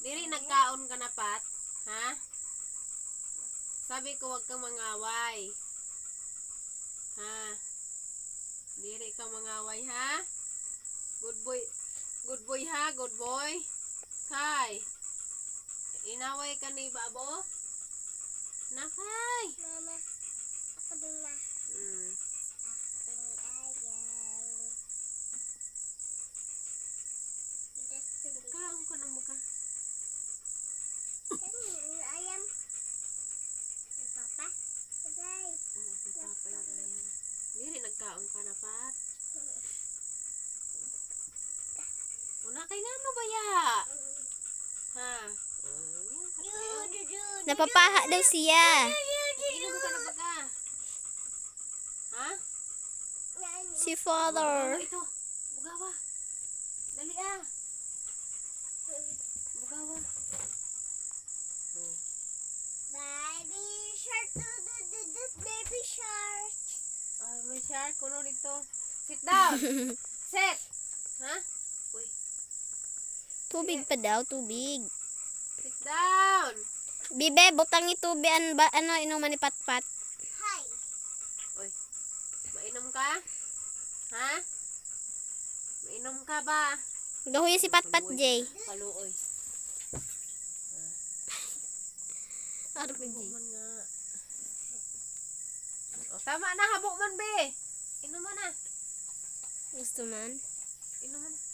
Diri nagkaon ka na, Pat? Ha? Sabi ko wag kang mangaway. Ha? Diri kang mangaway, ha? Good boy. Good boy, ha? Good boy. Kay. Inaway ka ni Babo? Nakay. Mama, ako din na. Nagkaon ko na mukha. Ayam. Papa? Bye. Papa yung ayam. Diri nagkaon ka na, Pat. Una kay nano ba ya? Ha? Napapaha daw siya. Inom ka na baga. Ha? Si father. Ito. Bugawa. Dali ah. Bugawa. Baby shark. Baby shark. May shark. Kuno dito. Sit down. Sit. Ha? Uy. Tubig pa daw, tubig. Sit down. Bibe, butang itubian ba? Ano, inuman ni Patpat? Hi. Uy. Mainom ka? Ha? Mainom ka ba? Gahuya si Patpat, Jay. Kaluoy. RPG. Man nga. O, tama na. Habok man, be. Inom mo na. Gusto man? Inom mo na.